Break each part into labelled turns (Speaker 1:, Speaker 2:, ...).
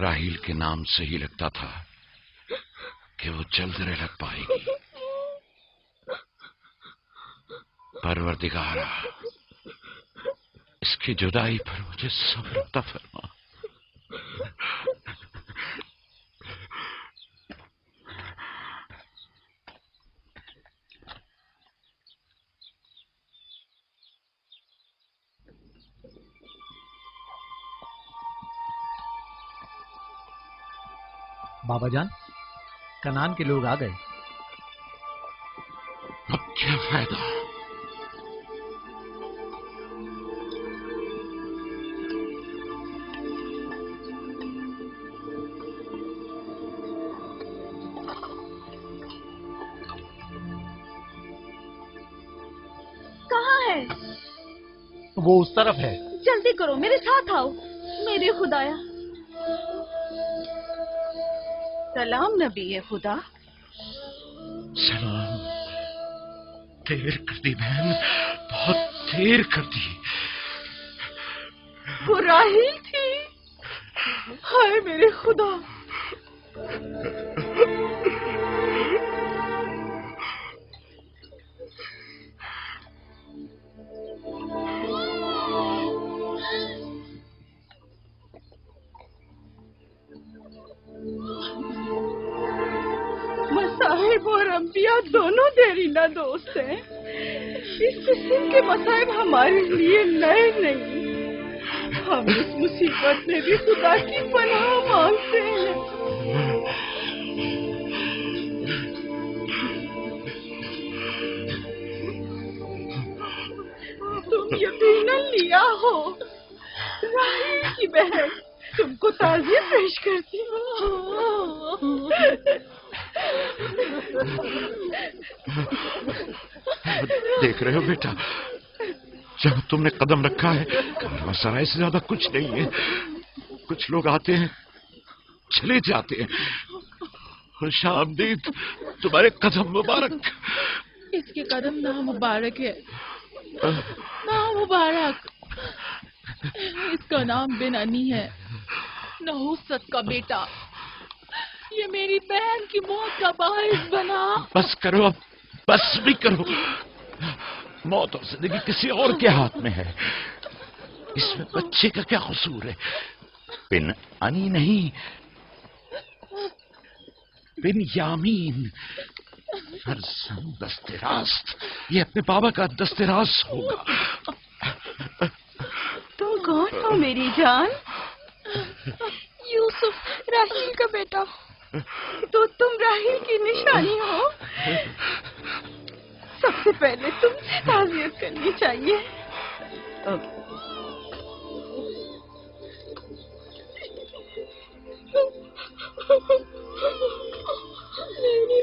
Speaker 1: راہیل کے نام سے ہی لگتا تھا کہ وہ جلد رہ پائے گی۔ پروردگارا، اس کی جدائی پر مجھے صبر عطا فرما۔
Speaker 2: بابا جان، کنان کے لوگ آ گئے۔
Speaker 1: اب کیا فائدہ؟
Speaker 3: کہاں ہے؟
Speaker 2: وہ اس طرف ہے۔
Speaker 3: جلدی کرو، میرے ساتھ آؤ۔ میرے خدایا۔ سلام نبی خدا۔
Speaker 1: سلام۔ دیر کر دی بہن، بہت دیر کر دی۔
Speaker 3: وہ راہیل تھی؟ ہائے میرے خدا۔ مصائب اور انبیاء دونوں دیرینہ دوست ہیں۔ اس قسم کے مصائب ہمارے لیے نئے نہیں۔ ہم اس مصیبت میں بھی خدا کی پناہ مانگتے ہیں۔ تم یقیناً لیا ہو، راہیل کی بہن تم کو تعزیت پیش کرتی ہوں۔
Speaker 1: دیکھ رہے ہو بیٹا، جب تم نے قدم رکھا ہے، کارواں سرائے سے زیادہ کچھ نہیں ہے۔ کچھ لوگ آتے ہیں، چلے جاتے ہیں۔ خوش آمدید تمہارے قدم مبارک۔
Speaker 4: اس کے قدم نامبارک ہے، نامبارک۔ اس کا نام بن انی ہے، نحوست کا بیٹا۔ یہ میری بہن کی موت کا باعث بنا۔
Speaker 1: بس کرو اب، بس بھی کرو۔ موت اور زندگی کسی اور کے ہاتھ میں ہے، اس میں بچے کا کیا قصور ہے؟ بن انی نہیں، بن یامین، فرزند دست راست۔ یہ اپنے بابا کا دست راست ہوگا۔
Speaker 3: تم کون ہو میری جان؟
Speaker 4: یوسف، راہیل کا بیٹا۔
Speaker 3: تو تم راہیل کی نشانی ہو؟ سب سے پہلے تم سے تعزیت کرنی چاہیے۔ میری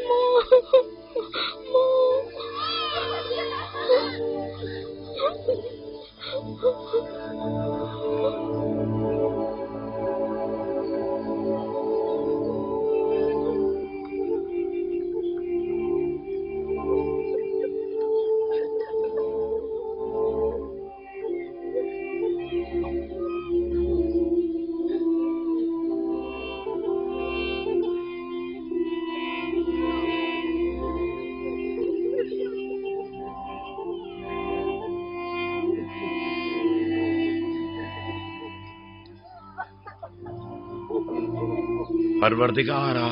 Speaker 1: پروردگارا،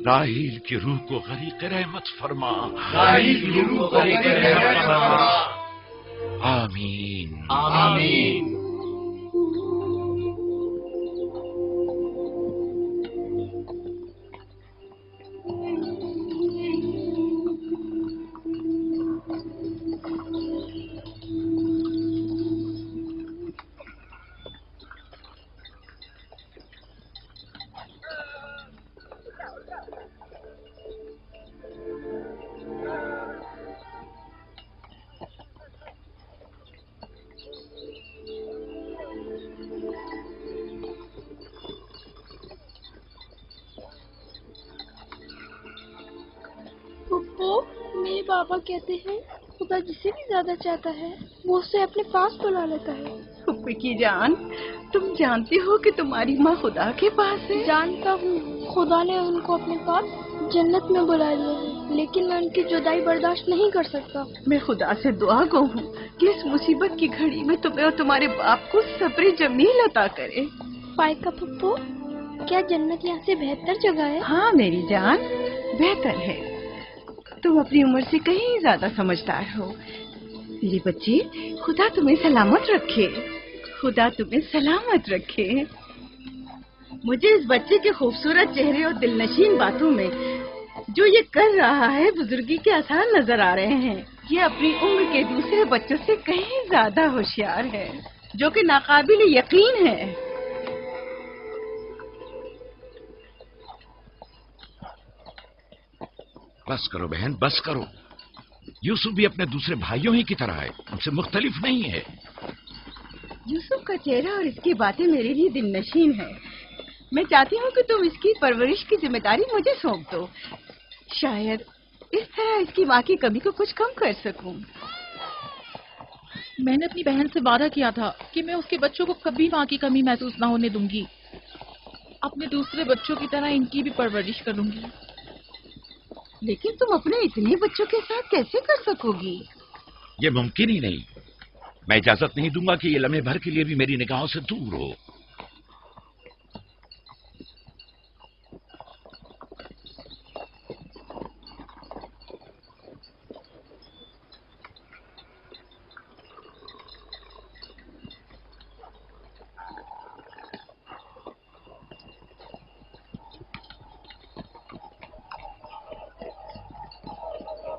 Speaker 1: راہیل کی روح کو غریق رحمت فرما۔ آمین
Speaker 5: آمین۔
Speaker 4: میرے بابا کہتے ہیں خدا جسے بھی زیادہ چاہتا ہے وہ اسے اپنے پاس بلا لیتا ہے۔
Speaker 3: پھپھی کی جان، तुम जानती हो कि तुम्हारी माँ खुदा के पास है?
Speaker 5: जानता हूँ, खुदा ने उनको अपने पास जन्नत में बुला लिया है, लेकिन मैं उनकी जुदाई बर्दाश्त नहीं कर सकता।
Speaker 3: मैं खुदा से दुआ गो हूँ कि इस मुसीबत की घड़ी में तुम्हें और तुम्हारे बाप को सब्र जमील अता करे।
Speaker 5: फाइका पप्पू, क्या जन्नत यहाँ से बेहतर जगह है?
Speaker 3: हाँ मेरी जान, बेहतर है। तुम अपनी उम्र से कहीं ज्यादा समझदार हो। मेरी बच्ची, खुदा तुम्हें सलामत रखे। खुदा तुम्हें सलामत रखे। मुझे इस बच्चे के खूबसूरत चेहरे और दिलनशीन बातों में जो ये कर रहा है बुजुर्गी के आसार नजर आ रहे हैं। ये अपनी उम्र के दूसरे बच्चों से कहीं ज्यादा होशियार है, जो कि नाकाबिल यकीन है।
Speaker 1: बस करो बहन, बस करो। यूसुफ भी अपने दूसरे भाइयों ही की तरह है, उनसे मुख्तलिफ नहीं है।
Speaker 3: यूसुफ का चेहरा और इसकी बातें मेरे लिए दिलनशीन है। मैं चाहती हूँ कि तुम इसकी परवरिश की जिम्मेदारी मुझे सौंप दो। शायद इस तरह इसकी माँ की कमी को कुछ कम कर सकूं।
Speaker 4: मैंने अपनी बहन से वादा किया था कि मैं उसके बच्चों को कभी माँ की कमी महसूस ना होने दूंगी। अपने दूसरे बच्चों की तरह इनकी भी परवरिश करूंगी।
Speaker 3: लेकिन तुम अपने इतने बच्चों के साथ कैसे कर सकोगी?
Speaker 1: ये मुमकिन ही नहीं। मैं इजाजत नहीं दूंगा कि ये लम्हे भर के लिए भी मेरी निगाहों से दूर हो।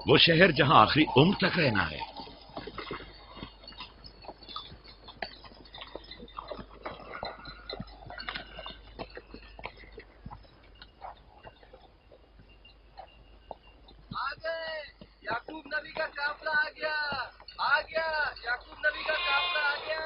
Speaker 1: वो शहर जहां आखिरी उम्र तक रहना है।
Speaker 6: याकूब नबी का काफिला आ गया, याकूब नबी का काफिला आ गया।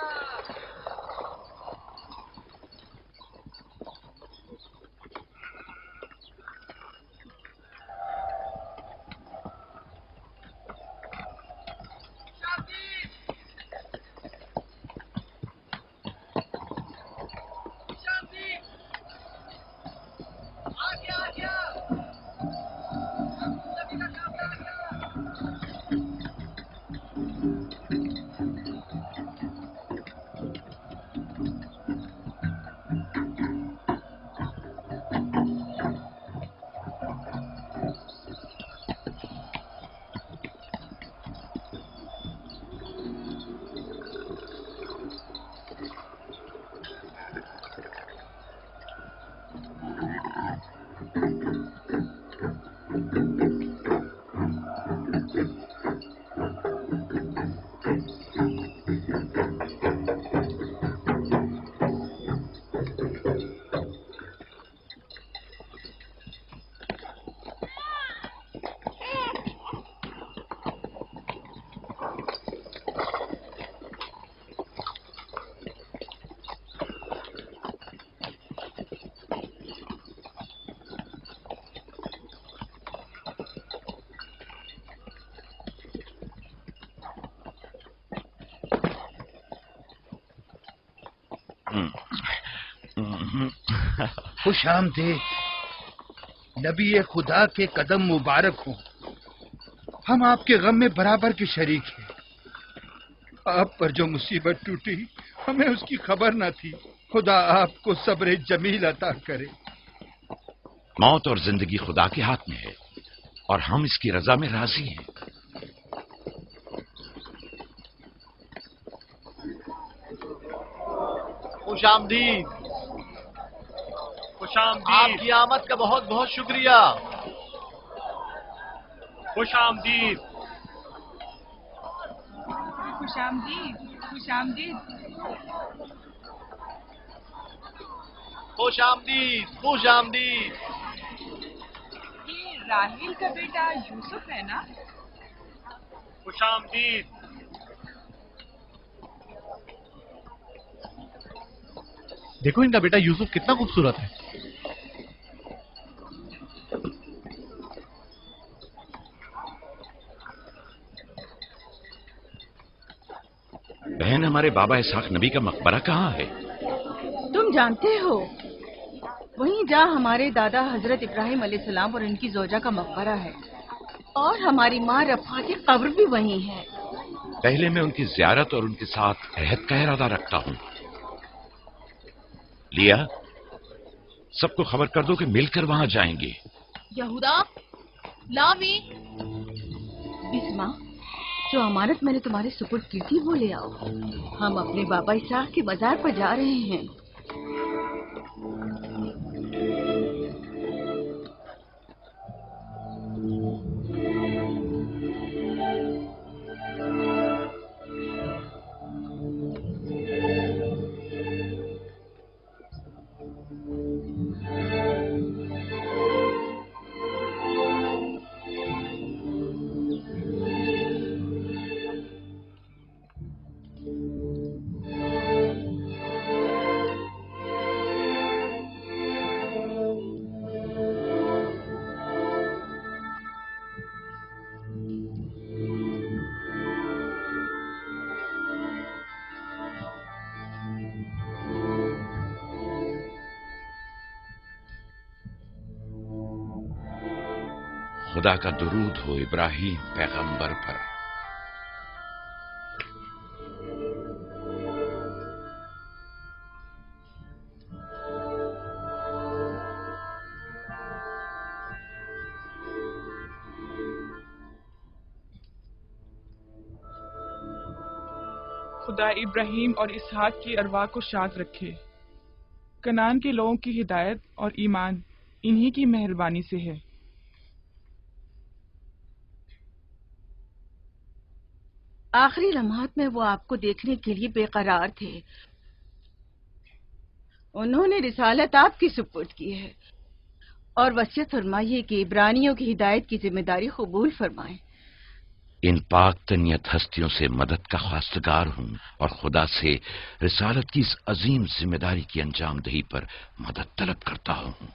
Speaker 7: खुश आमदीद, नबी खुदा के कदम मुबारक हों। हम आपके गम में बराबर के शरीक हैं। आप पर जो मुसीबत टूटी हमें उसकी खबर न थी। खुदा आपको सब्र जमील अता करे।
Speaker 1: मौत और जिंदगी खुदा के हाथ में है और हम इसकी रजा में राजी हैं।
Speaker 2: खुश आमदीद। आपकी आमद का बहुत बहुत शुक्रिया।
Speaker 6: खुश आमदीद,
Speaker 3: खुश आमदीद, खुश आमदीद।
Speaker 2: खुश आमदीद, खुश आमदीद।
Speaker 3: ये राहील का बेटा यूसुफ है ना?
Speaker 6: खुश आमदीद।
Speaker 2: देखो इनका बेटा यूसुफ कितना खूबसूरत है।
Speaker 1: बहन, हमारे बाबा इसहाक नबी का मकबरा कहाँ है?
Speaker 3: तुम जानते हो वहीं जहाँ हमारे दादा हजरत इब्राहिम अलैहिस्सलाम और इनकी जोजा का मकबरा है, और हमारी माँ रफा की कब्र भी वहीं है।
Speaker 1: पहले मैं उनकी जियारत और उनके साथ अहद का इरादा रखता हूँ। लिया, सबको खबर कर दो कि मिलकर वहां जाएंगे।
Speaker 4: यहूदा, लावी।
Speaker 3: बिस्मा, जो अमानत मैंने तुम्हारे सुपुर्द की थी वो ले आओ। हम अपने बाबा इसहाक के बाजार पर जा रहे हैं।
Speaker 1: खुदा का दुरूद हो इब्राहिम पैगंबर पर।
Speaker 8: खुदा इब्राहिम और इसहाक की अरवाह को शाद रखे। कनान के लोगों की हिदायत और ईमान इन्हीं की मेहरबानी से है।
Speaker 3: आखिरी लम्हात में वो आपको देखने के लिए बेकरार थे। उन्होंने रिसालत आपकी सुपुर्द की है और वसीयत फरमाइए कि इब्रानियों की हिदायत की जिम्मेदारी कबूल फरमाएं।
Speaker 1: इन पाक तनियत हस्तियों से मदद का ख्वास्तगार हूं और खुदा से रिसालत की इस अजीम जिम्मेदारी की अंजाम दही पर मदद तलब करता हूं।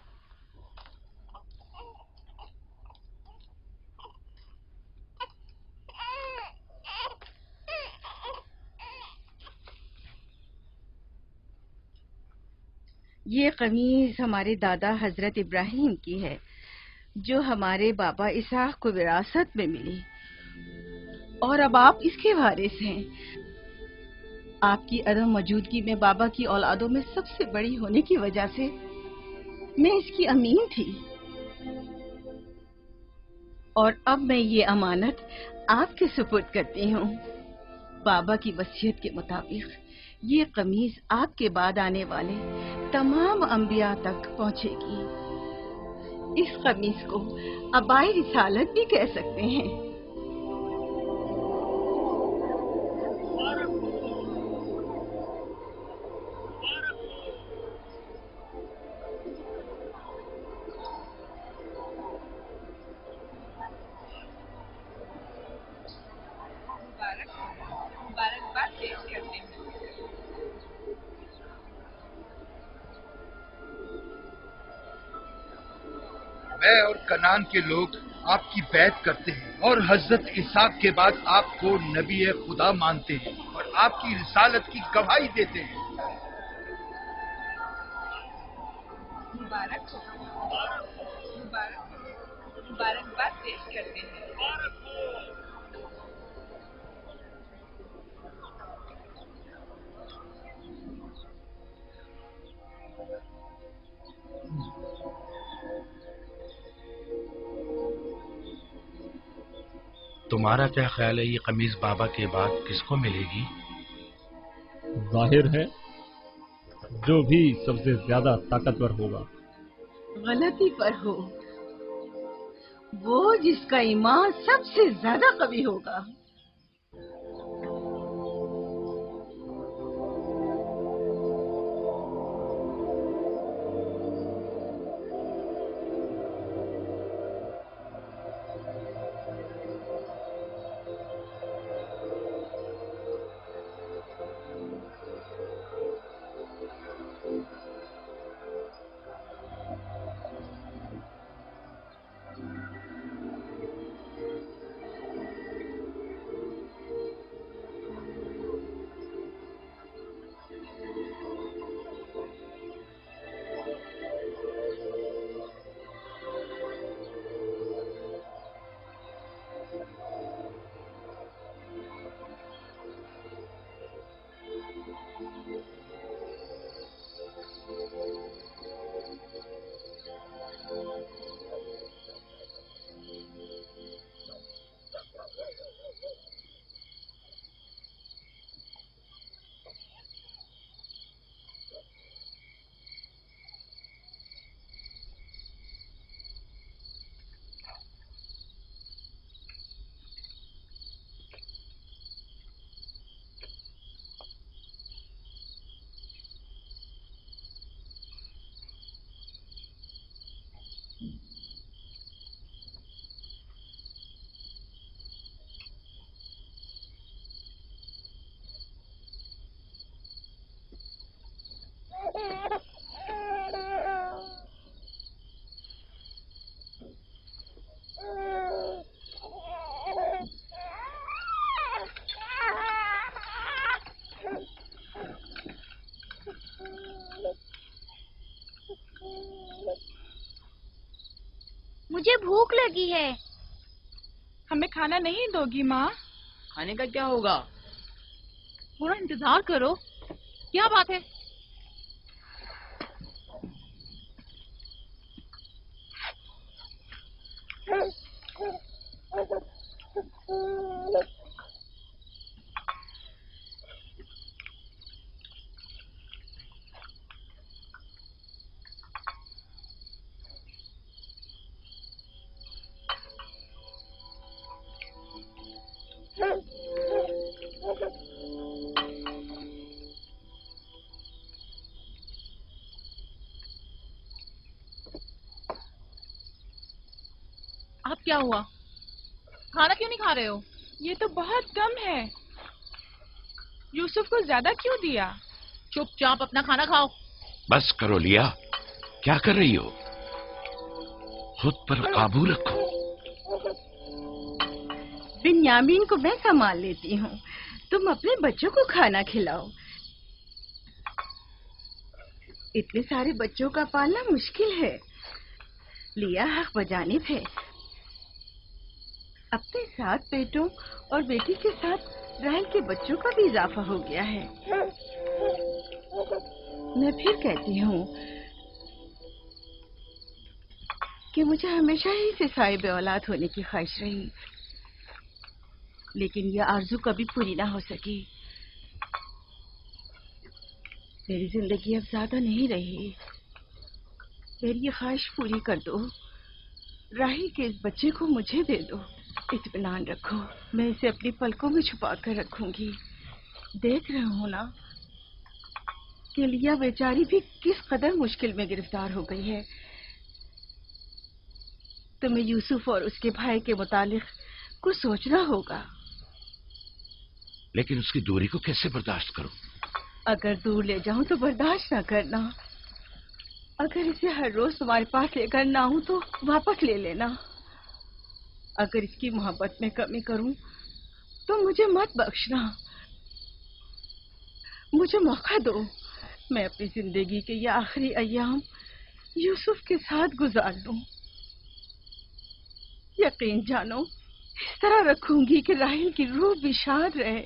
Speaker 3: ये कमीज हमारे दादा हजरत इब्राहिम की है, जो हमारे बाबा इसहाक को विरासत में मिली, और अब आप इसके वारिस हैं। आपकी अदम मौजूदगी में बाबा की औलादों में सबसे बड़ी होने की वजह से मैं इसकी अमीन थी, और अब मैं ये अमानत आपके सुपुर्द करती हूँ। बाबा की वसीयत के मुताबिक ये कमीज आपके बाद आने वाले तमाम अंबिया तक पहुँचेगी। इस कमीज को अबाए रिसालत भी कह सकते हैं।
Speaker 6: मुबारकबाद पेश करते हैं।
Speaker 7: मैं और कनान के लोग आपकी बैत करते हैं और हजरत इसहाक के बाद आपको नबी खुदा मानते हैं और आपकी रिसालत की गवाही देते हैं।
Speaker 6: मुबारकबाद पेश करते हैं।
Speaker 2: तुम्हारा क्या ख्याल है, ये कमीज बाबा के बाद किसको मिलेगी?
Speaker 9: जाहिर है जो भी सबसे ज्यादा ताकतवर होगा।
Speaker 3: गलती पर हो, वो जिसका ईमान सबसे ज्यादा कवी होगा।
Speaker 5: मुझे भूख लगी है।
Speaker 8: हमें खाना नहीं दोगी माँ?
Speaker 10: खाने का क्या होगा?
Speaker 4: थोड़ा इंतजार करो। क्या बात है? अब क्या हुआ? खाना क्यों नहीं खा रहे हो?
Speaker 8: ये तो बहुत कम है। यूसुफ को ज्यादा क्यों दिया?
Speaker 4: चुपचाप अपना खाना खाओ।
Speaker 1: बस करो लिया, क्या कर रही हो? खुद पर काबू रखो।
Speaker 3: बिन्यामीन को मैं संभाल लेती हूँ, तुम अपने बच्चों को खाना खिलाओ। इतने सारे बच्चों का पालना मुश्किल है। लिया हक बजानिब है। अपने 7 बेटों और बेटी के साथ राहल के बच्चों का भी इजाफा हो गया है। मैं फिर कहती हूँ कि मुझे हमेशा ही से साहिब औलाद होने की ख्वाहिश रही, लेकिन यह आरज़ू कभी पूरी ना हो सकी। मेरी जिंदगी अब ज्यादा नहीं रही। मेरी ये ख्वाहिश पूरी कर दो। राही के इस बच्चे को मुझे दे दो। इत्मीनान रखो, मैं इसे अपनी पलकों में छुपा कर रखूंगी। देख रहे हो ना कि लिया बेचारी भी किस कदर मुश्किल में गिरफ्तार हो गई है। तुम्हें यूसुफ और उसके भाई के मुतालिक कुछ सोचना होगा।
Speaker 1: लेकिन उसकी दूरी को कैसे बर्दाश्त करूं?
Speaker 3: अगर दूर ले जाऊं तो बर्दाश्त ना करना। अगर इसे हर रोज तुम्हारे पास लेकर ना आऊं तो वापस ले लेना। अगर इसकी मोहब्बत में कमी करूं तो मुझे मत बख्शना। मुझे मौका दो, मैं अपनी जिंदगी के ये आखिरी अय्याम यूसुफ के साथ गुजार दूं। यकीन जानो, इस तरह रखूंगी कि राहिल की रूह भी शाद रहे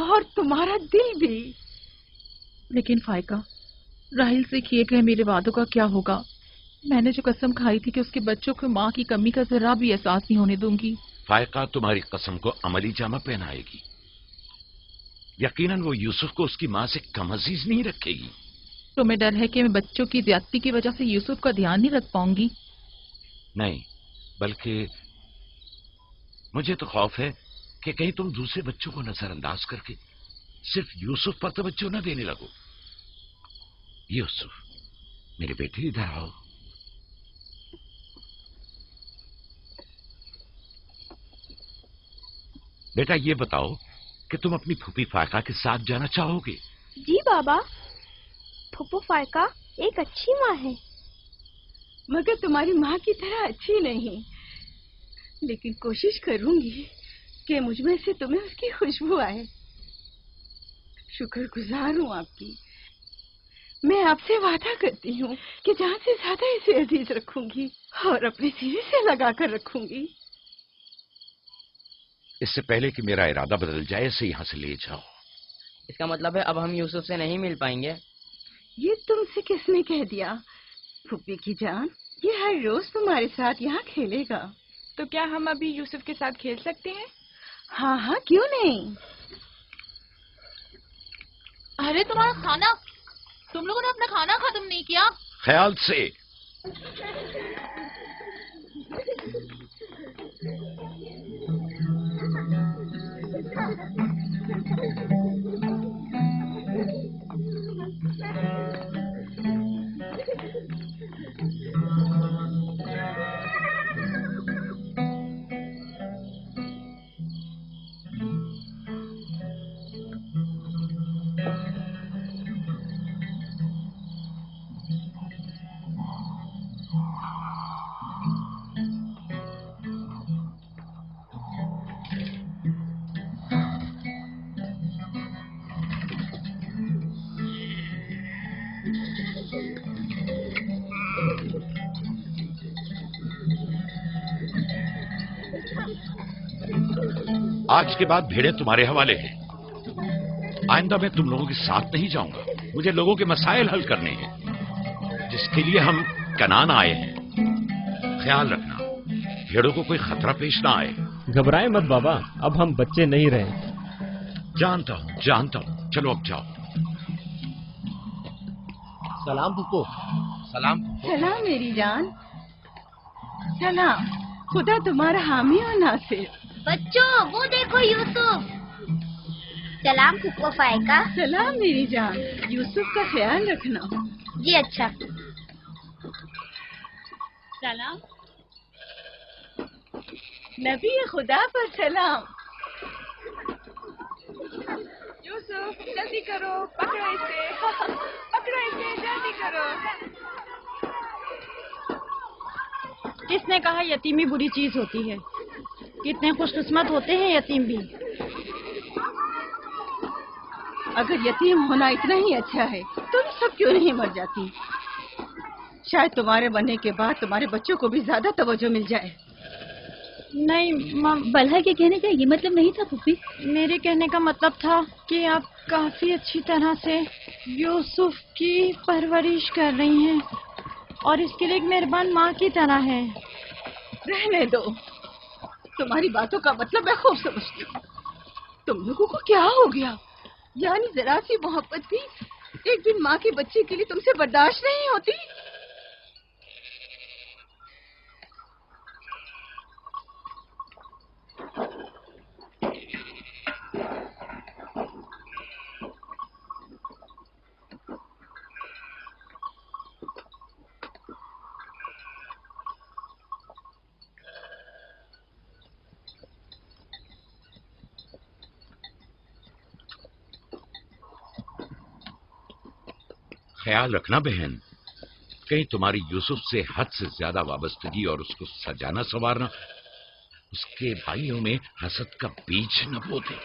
Speaker 3: और तुम्हारा दिल भी।
Speaker 4: लेकिन फाइका, राहिल से किए गए मेरे वादों का क्या होगा? मैंने जो कसम खाई थी कि उसके बच्चों को माँ की कमी का जरा भी एहसास नहीं होने दूंगी।
Speaker 1: फायका तुम्हारी कसम को अमली जामा पहनाएगी। यकीनन वो यूसुफ को उसकी माँ से कम अजीज नहीं रखेगी।
Speaker 4: तुम्हें डर है कि मैं बच्चों की ज्यादती की वजह से यूसुफ का ध्यान नहीं रख पाऊंगी?
Speaker 1: नहीं, बल्कि मुझे तो खौफ है कि कहीं तुम दूसरे बच्चों को नजरअंदाज करके सिर्फ यूसुफ पर तवज्जो न देने लगो। यूसुफ, मेरे बेटे इधर आओ। बेटा ये बताओ कि तुम अपनी फूफी फायका के साथ जाना चाहोगे?
Speaker 5: जी बाबा, फूफू फायका एक अच्छी माँ है।
Speaker 3: मगर तुम्हारी माँ की तरह अच्छी नहीं, लेकिन कोशिश करूंगी कि मुझमें से तुम्हें उसकी खुशबू आए। शुक्रगुजार हूँ आपकी। मैं आपसे वादा करती हूँ कि जान से ज्यादा इसे अजीज रखूंगी और अपने सीने से लगा कर रखूंगी।
Speaker 1: इससे पहले कि मेरा इरादा बदल जाए इसे यहाँ से ले जाओ।
Speaker 10: इसका मतलब है अब हम यूसुफ से नहीं मिल पाएंगे?
Speaker 3: ये तुमसे किसने कह दिया? फूफी की जान, ये हर रोज तुम्हारे साथ यहाँ खेलेगा।
Speaker 8: तो क्या हम अभी यूसुफ के साथ खेल सकते हैं?
Speaker 3: हाँ हाँ, क्यों नहीं।
Speaker 4: अरे तुम्हारा खाना, तुम लोगों ने अपना खाना खत्म नहीं किया?
Speaker 1: ख्याल से। आज के बाद भेड़ें तुम्हारे हवाले हैं। आइंदा मैं तुम लोगों के साथ नहीं जाऊंगा। मुझे लोगों के मसाइल हल करने हैं, जिसके लिए हम कनान आए हैं। ख्याल रखना भेड़ों को कोई खतरा पेश ना आए।
Speaker 9: घबराए मत बाबा, अब हम बच्चे नहीं रहे।
Speaker 1: जानता हूँ। चलो अब जाओ।
Speaker 2: सलाम फुप्पो।
Speaker 7: सलाम।
Speaker 3: सलाम मेरी जान। सलाम। खुदा तुम्हारा हामी और नासिर।
Speaker 5: बच्चों वो देखो यूसुफ। सलाम फुप्पो फायका।
Speaker 3: सलाम मेरी जान। यूसुफ का ख्याल रखना।
Speaker 5: जी अच्छा।
Speaker 3: सलाम। नबी खुदा पर सलाम। यूसुफ जल्दी करो, पकड़ो इसे, पकड़ो इसे, जल्दी करो।
Speaker 11: किसने कहा यतीमी बुरी चीज होती है? कितने खुशकिस्मत होते हैं यतीम भी।
Speaker 3: अगर यतीम होना इतना ही अच्छा है, तुम सब क्यों नहीं मर जाती? शायद तुम्हारे बनने के बाद तुम्हारे बच्चों को भी ज्यादा तवज्जो मिल जाए।
Speaker 11: नहीं बल्हा के कहने का ये मतलब नहीं था पुप्पी। मेरे कहने का मतलब था कि आप काफी अच्छी तरह से यूसुफ की परवरिश कर रही हैं और इसके लिए एक मेहरबान माँ की तरह है।
Speaker 3: रहने दो, तुम्हारी बातों का मतलब मैं खूब समझती हूँ। तुम लोगों को क्या हो गया? यानी जरा सी मोहब्बत भी एक दिन माँ के बच्चे के लिए तुमसे बर्दाश्त नहीं होती?
Speaker 1: ख्याल रखना बहन, कहीं तुम्हारी यूसुफ से हद से ज्यादा वाबस्तगी और उसको सजाना संवारना उसके भाइयों में हसद का बीज न बो दे।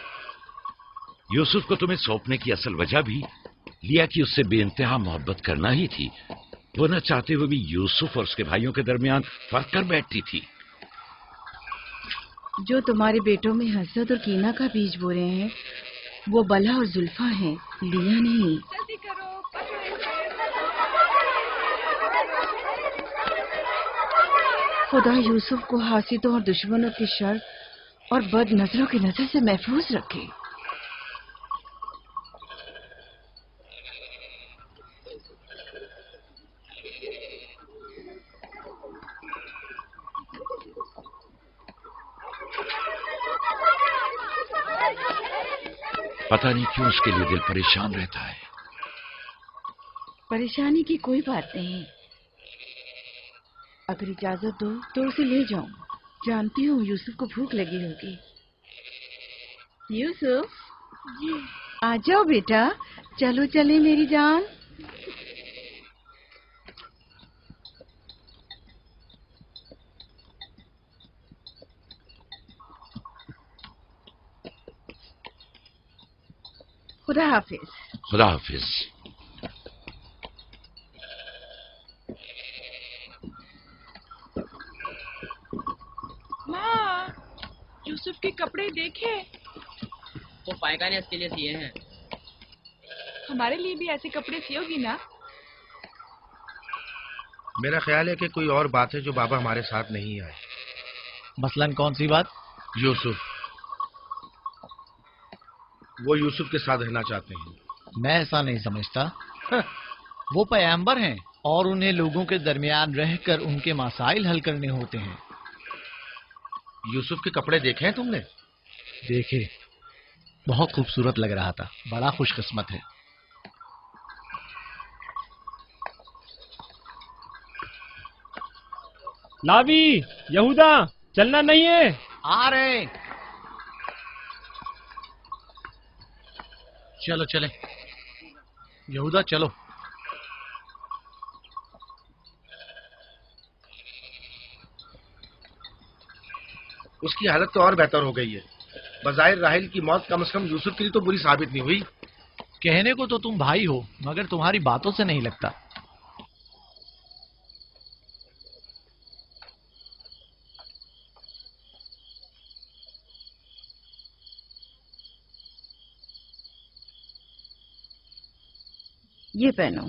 Speaker 1: यूसुफ को तुम्हें सौंपने की असल वजह भी लिया कि उससे बेइंतहा मोहब्बत करना ही थी। वो न चाहते हुए भी यूसुफ और उसके भाइयों के दरमियान फर्क कर बैठती थी।
Speaker 3: जो तुम्हारे बेटों में हसद और कीना का बीज बो रहे हैं, वो बला और जुल्फा हैं, लिया नहीं। जल्दी करो, खुदा यूसुफ को हासिदों और दुश्मनों की शर और बद नजरों की नजर से महफूज रखे।
Speaker 1: पता नहीं क्यों उसके लिए दिल परेशान रहता है।
Speaker 3: परेशानी की कोई बात नहीं। अगर इजाजत दो तो उसे ले जाऊं। जानती हूँ यूसुफ को भूख लगी होगी। यूसुफ जी, आ जाओ बेटा, चलो चले मेरी जान। खुदा हाफिज।
Speaker 1: खुदा हाफिज।
Speaker 8: माँ, यूसुफ के कपड़े देखे?
Speaker 10: वो फायका ने इसके लिए सिए हैं।
Speaker 8: हमारे लिए भी ऐसे कपड़े सियोगी ना?
Speaker 7: मेरा ख्याल है कि कोई और बात है जो बाबा हमारे साथ नहीं आए।
Speaker 2: मसलन कौन सी बात?
Speaker 7: यूसुफ, वो यूसुफ के साथ रहना चाहते हैं।
Speaker 2: मैं ऐसा नहीं समझता। वो पैगंबर हैं और उन्हें लोगों के दरमियान रहकर उनके मसाइल हल करने होते हैं।
Speaker 7: यूसुफ के कपड़े देखे हैं तुमने?
Speaker 2: देखे, बहुत खूबसूरत लग रहा था। बड़ा खुशकिस्मत है।
Speaker 9: लावी, यहूदा, चलना नहीं है।
Speaker 2: आ रहे।
Speaker 7: चलो चले। यहूदा चलो। उसकी हालत तो और बेहतर हो गई है। बज़ाहिर राहिल की मौत कम से कम यूसुफ के लिए तो बुरी साबित नहीं हुई।
Speaker 2: कहने को तो तुम भाई हो, मगर तुम्हारी बातों से नहीं लगता।
Speaker 3: یہ پہنو.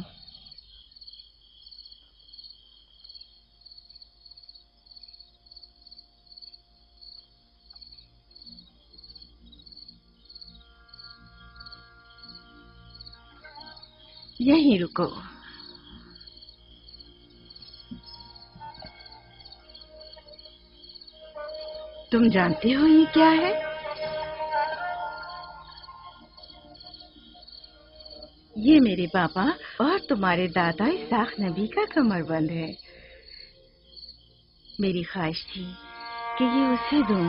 Speaker 3: یہیں رکو. تم جانتے ہو یہ کیا ہے؟ یہ میرے پاپا اور تمہارے دادا اسحاق نبی کا کمر بند ہے. میری خواہش تھی کہ یہ اسے دوں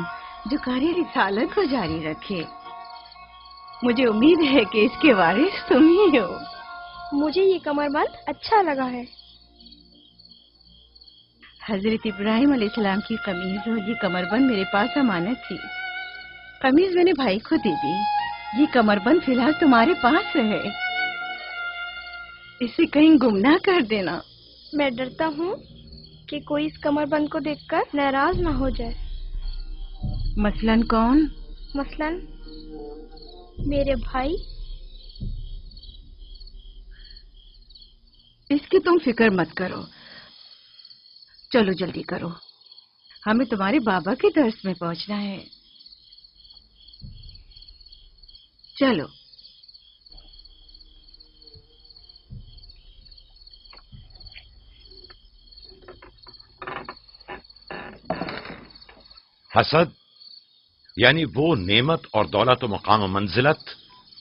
Speaker 3: جو کار رسالت کو جاری رکھے. مجھے امید ہے کہ اس کے وارث تم ہی ہو.
Speaker 5: مجھے یہ کمر بند اچھا لگا ہے.
Speaker 3: حضرت ابراہیم علیہ السلام کی قمیض اور یہ کمر بند میرے پاس امانت تھی. قمیض میں نے بھائی کو دے دی. یہ کمر بند فی الحال تمہارے پاس رہے. اسے کہیں گم نہ کر دینا.
Speaker 5: میں ڈرتا ہوں کہ کوئی اس کمر بند کو دیکھ کر ناراض نہ ہو جائے.
Speaker 3: مثلاً کون؟
Speaker 5: مثلاً میرے بھائی.
Speaker 3: اس کی تم فکر مت کرو. چلو جلدی کرو، ہمیں تمہارے بابا کے درس میں پہنچنا ہے. چلو.
Speaker 1: حسد یعنی وہ نعمت اور دولت و مقام و منزلت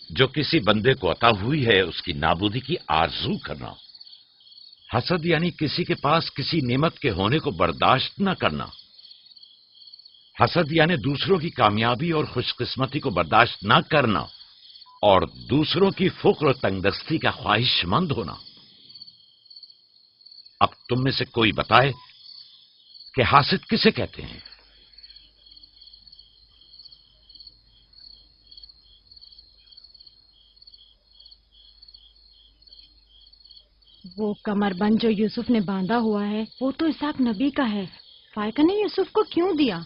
Speaker 1: جو کسی بندے کو عطا ہوئی ہے اس کی نابودی کی آرزو کرنا. حسد یعنی کسی کے پاس کسی نعمت کے ہونے کو برداشت نہ کرنا. حسد یعنی دوسروں کی کامیابی اور خوش قسمتی کو برداشت نہ کرنا اور دوسروں کی فقر و تنگدستی کا خواہش مند ہونا. اب تم میں سے کوئی بتائے کہ حاسد کسے کہتے ہیں؟
Speaker 11: وہ کمر بند جو یوسف نے باندھا ہوا ہے وہ تو اسحاق نبی کا ہے. فائقہ نے یوسف کو کیوں دیا؟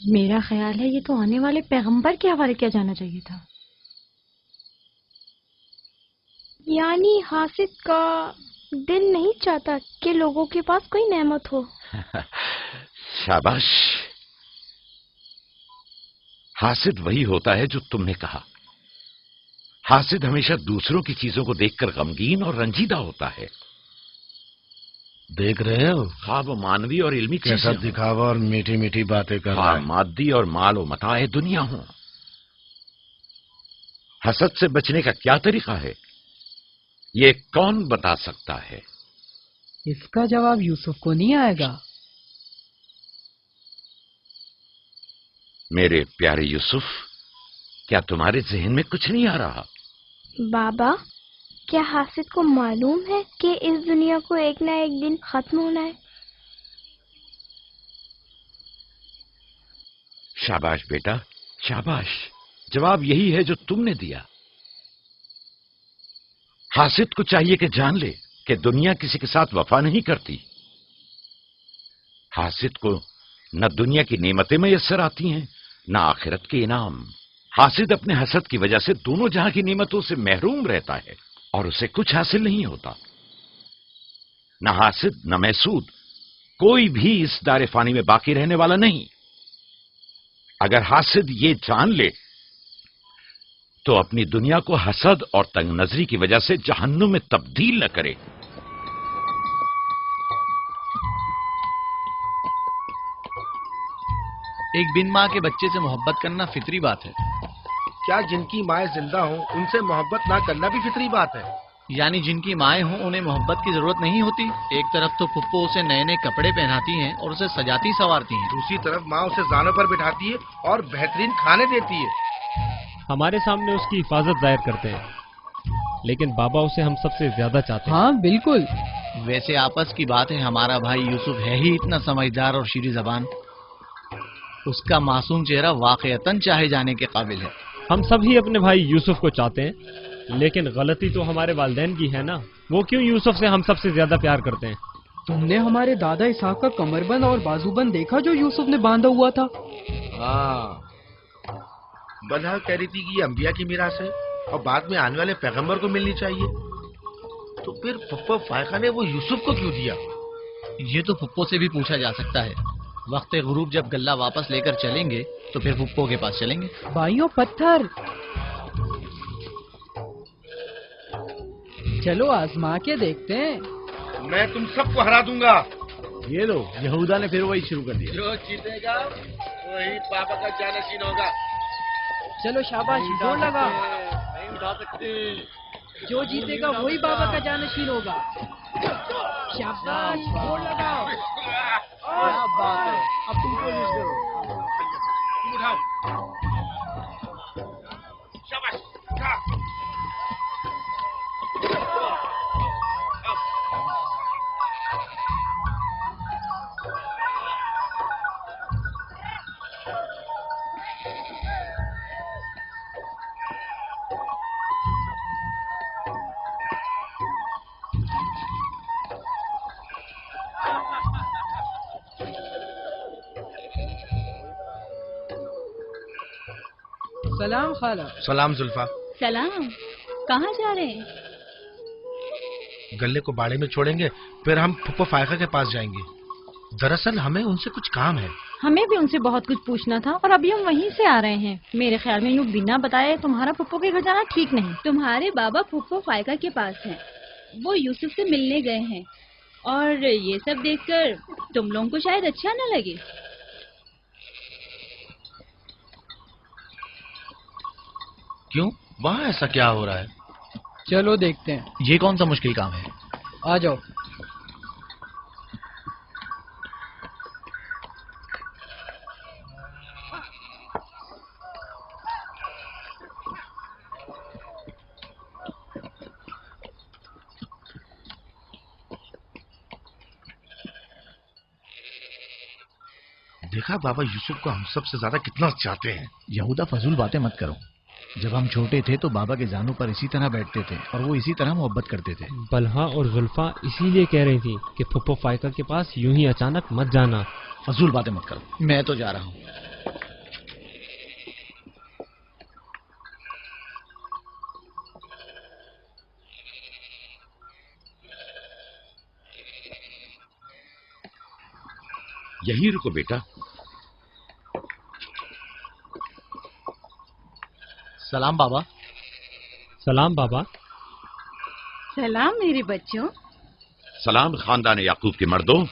Speaker 11: میرا خیال ہے یہ تو آنے والے پیغمبر کے حوالے کیا جانا چاہیے تھا.
Speaker 5: یعنی حاسد کا دل نہیں چاہتا کہ لوگوں کے پاس کوئی نعمت ہو.
Speaker 1: شاباش. حاسد وہی ہوتا ہے جو تم نے کہا. حاسد ہمیشہ دوسروں کی چیزوں کو دیکھ کر غمگین اور رنجیدہ ہوتا ہے.
Speaker 9: دیکھ رہے ہو
Speaker 1: خواب و مانوی اور علمی
Speaker 9: کیسا
Speaker 1: چیزیں
Speaker 9: دکھاوا اور میٹھی میٹھی باتیں کر رہا ہے.
Speaker 1: مادی اور مال و متاع دنیا ہوں. حسد سے بچنے کا کیا طریقہ ہے یہ کون بتا سکتا ہے؟
Speaker 12: اس کا جواب یوسف کو نہیں آئے گا.
Speaker 1: میرے پیارے یوسف، کیا تمہارے ذہن میں کچھ نہیں آ رہا؟
Speaker 5: بابا، کیا حاسد کو معلوم ہے کہ اس دنیا کو ایک نہ ایک دن ختم ہونا ہے؟
Speaker 1: شاباش بیٹا، شاباش. جواب یہی ہے جو تم نے دیا. حاسد کو چاہیے کہ جان لے کہ دنیا کسی کے ساتھ وفا نہیں کرتی. حاسد کو نہ دنیا کی نعمتیں میسر آتی ہیں نہ آخرت کے انعام. حاسد اپنے حسد کی وجہ سے دونوں جہاں کی نعمتوں سے محروم رہتا ہے اور اسے کچھ حاصل نہیں ہوتا. نہ حاسد نہ محسود، کوئی بھی اس دار فانی میں باقی رہنے والا نہیں. اگر حاسد یہ جان لے تو اپنی دنیا کو حسد اور تنگ نظری کی وجہ سے جہنم میں تبدیل نہ کرے.
Speaker 2: ایک بن ماں کے بچے سے محبت کرنا فطری بات ہے.
Speaker 13: کیا جن کی مائیں زندہ ہوں ان سے محبت نہ کرنا بھی فطری بات ہے؟
Speaker 2: یعنی جن کی مائیں ہوں انہیں محبت کی ضرورت نہیں ہوتی. ایک طرف تو پھپھو اسے نئے نئے کپڑے پہناتی ہیں اور اسے سجاتی سنوارتی ہیں،
Speaker 13: دوسری طرف ماں اسے زانوں پر بٹھاتی ہے اور بہترین کھانے دیتی ہے.
Speaker 9: ہمارے سامنے اس کی حفاظت ظاہر کرتے ہیں لیکن بابا اسے ہم سب سے زیادہ چاہتے ہیں.
Speaker 12: ہاں بالکل.
Speaker 2: ویسے آپس کی بات ہے، ہمارا بھائی یوسف ہے ہی اتنا سمجھدار اور شیریں زبان. اس کا معصوم چہرہ واقعتاً چاہے جانے کے قابل ہے.
Speaker 9: ہم سب ہی اپنے بھائی یوسف کو چاہتے ہیں لیکن غلطی تو ہمارے والدین کی ہے نا. وہ کیوں یوسف سے ہم سب سے زیادہ پیار کرتے ہیں؟
Speaker 12: تم نے ہمارے دادا اسحاق کا کمر بند اور بازو بند دیکھا جو یوسف نے باندھا ہوا تھا؟
Speaker 13: ہاں، بلہا کہہ رہی تھی کہ یہ انبیاء کی میراث ہے اور بعد میں آنے والے پیغمبر کو ملنی چاہیے. तो फिर पप्पा फायका ने वो यूसुफ को क्यों दिया?
Speaker 2: ये तो फुप्पो से भी पूछा जा सकता है। वक्त गुरूब जब गल्ला वापस लेकर चलेंगे तो फिर फुप्पो के पास चलेंगे।
Speaker 12: भाइयों पत्थर, चलो आजमा के देखते हैं।
Speaker 13: मैं तुम सबको हरा दूंगा।
Speaker 2: ये लो, यहूदा ने फिर वही शुरू कर दिया।
Speaker 13: जो जीतेगा वही पापा का जानशीन होगा।
Speaker 12: चलो शाबाश, जोर लगा।
Speaker 13: नहीं उठा सकते।
Speaker 12: जो जीतेगा वही बाबा का जानशीन होगा। शाबाश, जोर लगाओ। क्या बात है, अब तुम कोशिश करो।
Speaker 13: तुम उठाओ। शाबाश, उठा।
Speaker 12: सलाम खाला।
Speaker 13: सलाम जुल्फा।
Speaker 11: सलाम। कहाँ जा रहे हैं?
Speaker 13: गल्ले को बाड़े में छोड़ेंगे, फिर हम फुप्पो फायका के पास जाएंगे। दरअसल हमें उनसे कुछ काम है।
Speaker 11: हमें भी उनसे बहुत कुछ पूछना था और अभी हम वहीं से आ रहे हैं। मेरे ख्याल में यूँ बिना बताए तुम्हारा फुप्पो के घर जाना ठीक नहीं।
Speaker 14: तुम्हारे बाबा फुप्पो फायका के पास हैं। वो यूसुफ से मिलने गए हैं और ये सब देखकर तुम लोगों को शायद अच्छा न लगे।
Speaker 13: क्यों, वहाँ ऐसा क्या हो रहा है?
Speaker 12: चलो देखते हैं।
Speaker 2: ये कौन सा मुश्किल काम है?
Speaker 12: आ जाओ।
Speaker 13: देखा बाबा यूसुफ को हम सबसे ज्यादा कितना चाहते हैं।
Speaker 2: यहूदा फजूल बातें मत करो। जब हम छोटे थे तो बाबा के जानों पर इसी तरह बैठते थे और वो इसी तरह मोहब्बत करते थे।
Speaker 9: बलहा और जुल्फा इसीलिए कह रही थी कि फुप्पो फायका के पास यूं ही अचानक मत जाना।
Speaker 2: फजूल बातें मत करो, मैं तो जा रहा हूँ।
Speaker 1: यहीं रुको बेटा।
Speaker 2: सलाम बाबा।
Speaker 9: सलाम बाबा।
Speaker 3: सलाम मेरे बच्चों।
Speaker 1: सलाम खानदान याकूब के मर्दों।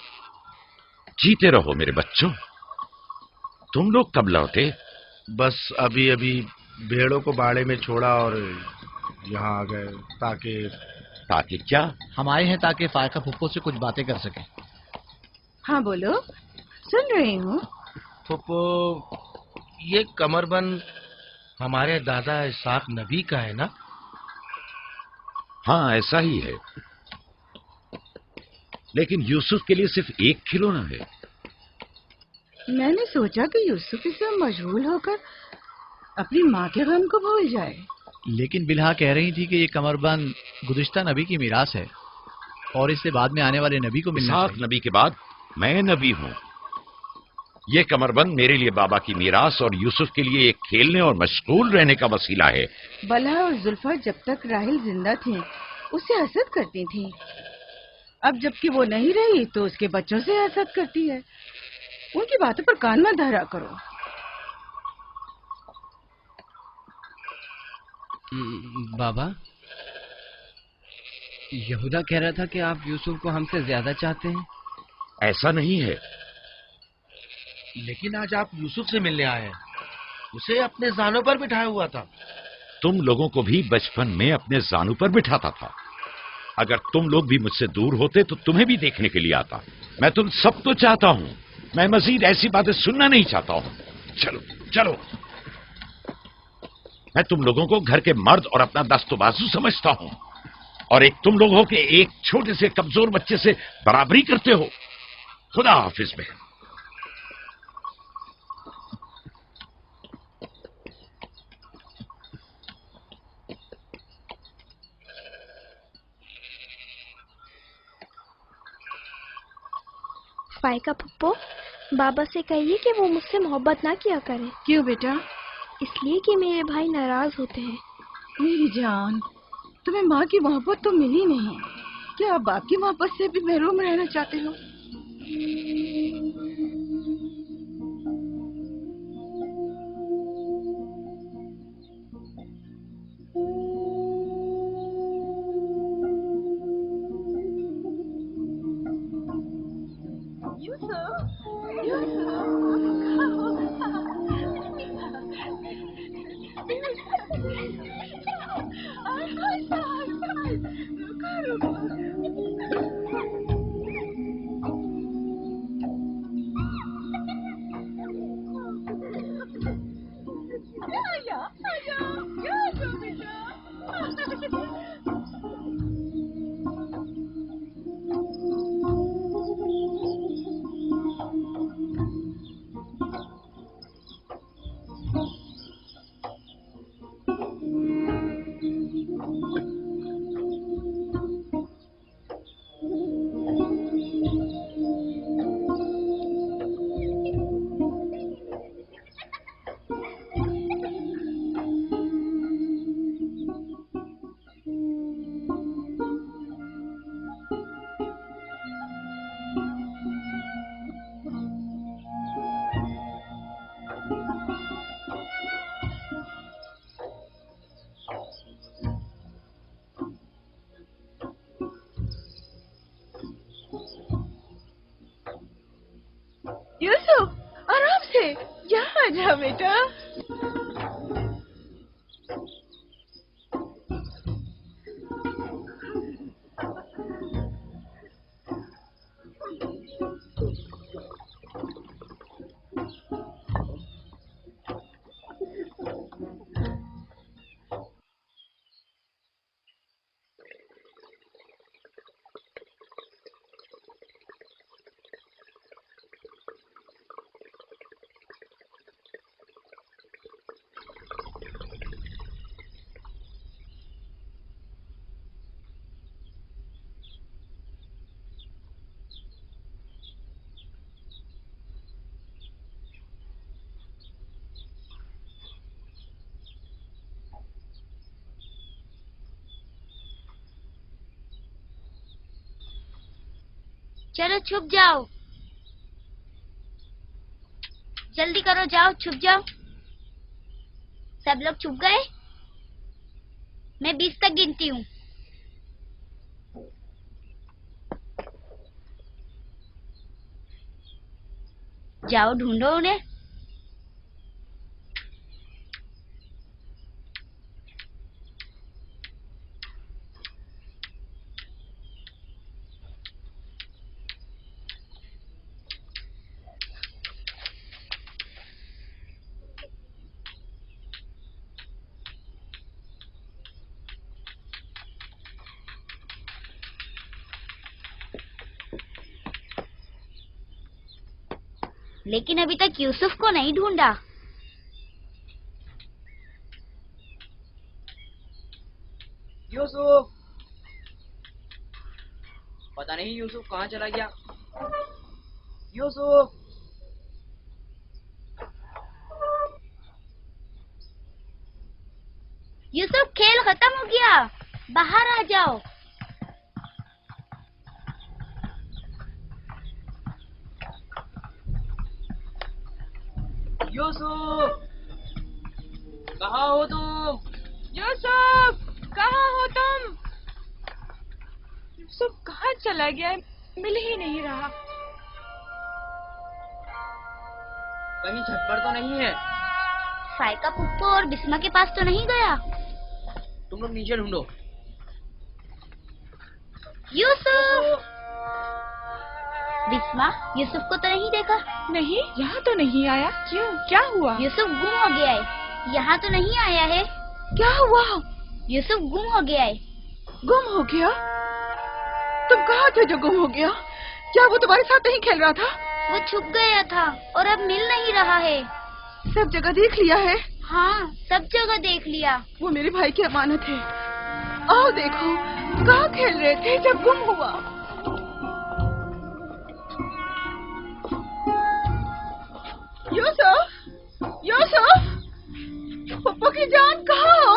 Speaker 1: जीते रहो मेरे बच्चों। तुम लोग कब लौटे?
Speaker 13: बस अभी अभी भेड़ों को बाड़े में छोड़ा और यहाँ आ गए।
Speaker 1: ताकि क्या?
Speaker 2: हम आए हैं ताकि फायका फुप्पो से कुछ बातें कर सकें।
Speaker 3: हाँ बोलो, सुन रही हूँ।
Speaker 13: फुप्पो, ये कमरबंद हमारे दादा इसाक नबी का है ना?
Speaker 1: हाँ ऐसा ही है, लेकिन यूसुफ के लिए सिर्फ एक खिलौना है।
Speaker 3: मैंने सोचा कि यूसुफ इसमें मशगूल होकर अपनी माँ के गम को भूल जाए।
Speaker 2: लेकिन बिलहा कह रही थी कि ये कमरबंद गुज़िश्ता नबी की मीरास है और इससे बाद में आने वाले नबी को मिलना चाहिए।
Speaker 1: इसाक नबी के बाद मैं नबी हूँ। ये कमरबंद मेरे लिए बाबा की मीरास और यूसुफ के लिए एक खेलने और मशगूल रहने का वसीला है।
Speaker 3: बलहा और जुल्फा जब तक राहिल जिंदा थी उसे हसद करती थी। अब जबकि वो नहीं रही तो उसके बच्चों से हसद करती है। उनकी बातों पर कान मत धरा करो।
Speaker 12: बाबा, यहूदा कह रहा था कि आप यूसुफ को हमसे ज्यादा चाहते हैं।
Speaker 1: ऐसा नहीं है।
Speaker 13: लेकिन आज आप यूसुफ से मिलने आए हैं। उसे अपने जानों पर बिठाया हुआ था।
Speaker 1: तुम लोगों को भी बचपन में अपने जानों पर बिठाता था। अगर तुम लोग भी मुझसे दूर होते तो तुम्हें भी देखने के लिए आता। मैं तुम सब तो चाहता हूँ, मैं मजीद ऐसी बातें सुनना नहीं चाहता हूँ। चलो चलो। मैं तुम लोगों को घर के मर्द और अपना दस्तबाजू समझता हूँ और एक तुम लोग हो के एक छोटे से कमजोर बच्चे से बराबरी करते हो। खुदा हाफिज में।
Speaker 5: फायका फुप्पो, बाबा से कहिए कि वो मुझसे मोहब्बत ना किया करे।
Speaker 3: क्यों बेटा?
Speaker 5: इसलिए कि मेरे भाई नाराज होते हैं।
Speaker 3: मेरी जान, तुम्हें माँ की मोहब्बत तो मिली नहीं। क्या आप बाप की मोहब्बत से भी महरूम रहना चाहते हो? यूसुफ, आराम से, यहाँ आ जा बेटा।
Speaker 5: चलो छुप जाओ, जल्दी करो, जाओ छुप जाओ। सब लोग छुप गए? मैं 20 तक गिनती हूँ। जाओ ढूंढो उन्हें। लेकिन अभी तक यूसुफ को नहीं ढूंढा।
Speaker 10: यूसुफ, पता नहीं यूसुफ कहाँ चला गया। यूसुफ,
Speaker 5: यूसुफ, खेल खत्म हो गया, बाहर आ जाओ।
Speaker 10: यूसुफ, कहाँ हो तुम?
Speaker 8: यूसुफ, कहाँ हो तुम? यूसुफ कहाँ चला गया है? मिल ही नहीं रहा।
Speaker 10: कहीं छत पर तो नहीं है?
Speaker 5: फायका पुप्पो और बिस्मा के पास तो नहीं गया?
Speaker 10: तुम लोग नीचे ढूंढो।
Speaker 5: यूसुफ, बिस्मा, यूसुफ को तो नहीं देखा?
Speaker 8: नहीं, यहाँ तो नहीं आया। क्यों, क्या हुआ?
Speaker 5: यूसुफ गुम हो गया है, यहाँ तो नहीं आया है।
Speaker 3: क्या हुआ?
Speaker 5: यूसुफ गुम हो गया है।
Speaker 3: गुम हो गया? तुम कहाँ थे जो गुम हो गया? क्या वो तुम्हारे साथ नहीं खेल रहा था?
Speaker 5: वो छुप गया था और अब मिल नहीं रहा है।
Speaker 3: सब जगह देख लिया है?
Speaker 5: हाँ, सब जगह देख लिया।
Speaker 3: वो मेरे भाई की अमानत है। आओ देखो, कहाँ खेल रहे थे जब गुम हुआ? यूसुफ, यूसुफ, पप्पू की जान कहाँ हो?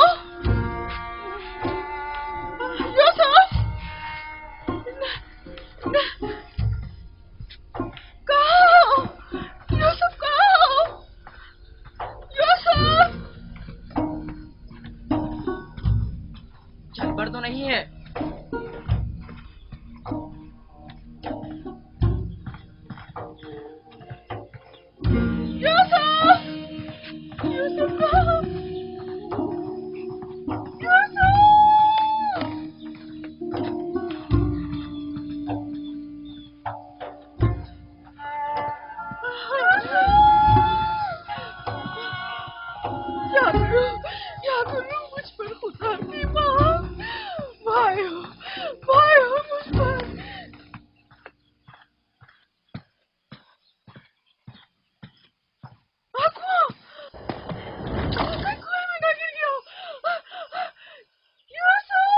Speaker 3: यूसुफ,
Speaker 10: पर तो नहीं है?
Speaker 3: मुझ पर खुदा की माँ, भाई हो मुझ पर। कुएं में ना गिर गया हो। यूसुफ!